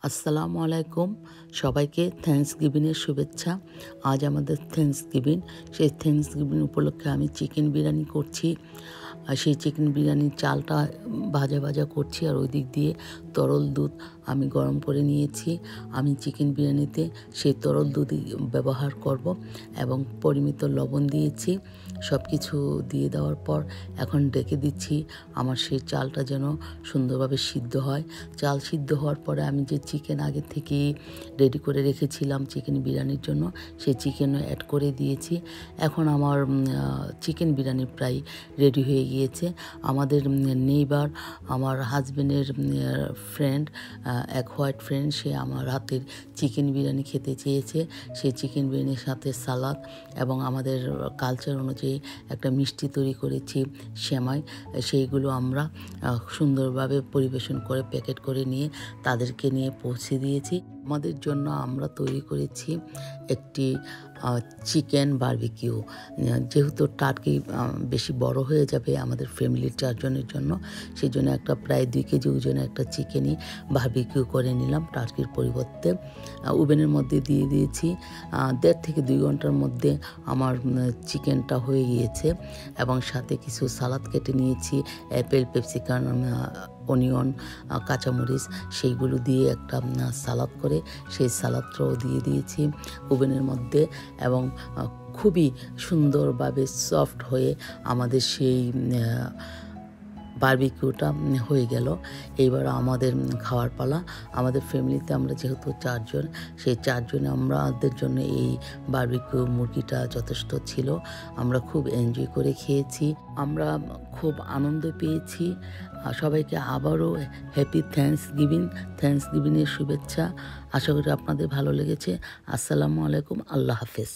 আসসালামু আলাইকুম। সবাইকে থ্যাঙ্কসগিভিংয়ের শুভেচ্ছা। আজ আমাদের থ্যাঙ্কসগিভিং। সেই থ্যাঙ্কসগিভিং উপলক্ষে আমি চিকেন বিরিয়ানি করছি। আর সেই চিকেন বিরিয়ানির চালটা ভাজা ভাজা করছি, আর ওই দিক দিয়ে তরল দুধ আমি গরম করে নিয়েছি। আমি চিকেন বিরিয়ানিতে সেই তরল দুধই ব্যবহার করব এবং পরিমিত লবণ দিয়েছি। সব কিছু দিয়ে দেওয়ার পর এখন ডেকে দিচ্ছি আমার সেই চালটা যেন সুন্দরভাবে সিদ্ধ হয়। চাল সিদ্ধ হওয়ার পরে আমি যে চিকেন আগে থেকে রেডি করে রেখেছিলাম চিকেন বিরিয়ানির জন্য, সেই চিকেনও অ্যাড করে দিয়েছি। এখন আমার চিকেন বিরিয়ানি প্রায় রেডি হয়ে গিয়েছে। আমাদের নেইবার, আমার হাজবেন্ডের ফ্রেন্ড, এক হোয়াইট ফ্রেন্ড, সে আমার হাতের চিকেন বিরিয়ানি খেতে চেয়েছে। সেই চিকেন বিরিয়ানির সাথে সালাদ এবং আমাদের কালচার অনুযায়ী একটা মিষ্টি তৈরি করেছি, সেমাই। সেইগুলো আমরা সুন্দরভাবে পরিবেশন করে প্যাকেট করে নিয়ে তাদেরকে নিয়ে পৌঁছে দিয়েছি। আমাদের জন্য আমরা তৈরি করেছি একটি চিকেন বারবিকিউ। যেহেতু টার্কি বেশি বড় হয়ে যাবে আমাদের ফ্যামিলির 4 জনের জন্য, সেই জন্য একটা প্রায় 2 কেজি ওজনের একটা চিকেনই বারবিকিউ করে নিলাম টার্কির পরিবর্তে। ওভেনের মধ্যে দিয়ে দিয়েছি। 1.5 থেকে 2 ঘন্টার মধ্যে আমার চিকেনটা হয়ে গিয়েছে এবং সাথে কিছু সালাদ কেটে নিয়েছি, অ্যাপেল, ক্যাপসিকাম, অনিয়ন, কাঁচামরিচ, সেইগুলো দিয়ে একটা সালাদ করে সেই সালাদটাও দিয়ে দিয়েছি ওভেনের মধ্যে এবং খুবই সুন্দরভাবে সফট হয়ে আমাদের সেই বারবিকিউটা হয়ে গেল। এইবার আমাদের খাওয়ার পালা। আমাদের ফ্যামিলিতে আমরা যেহেতু 4 জন, সেই 4 জনে আমাদের জন্য এই বারবিকিউ মুরগিটা যথেষ্ট ছিল। আমরা খুব এনজয় করে খেয়েছি, আমরা খুব আনন্দ পেয়েছি। সবাইকে আবারও হ্যাপি থ্যাঙ্কসগিভিংয়ের শুভেচ্ছা। আশা করি আপনাদের ভালো লেগেছে। আসসালামু আলাইকুম। আল্লাহ হাফেজ।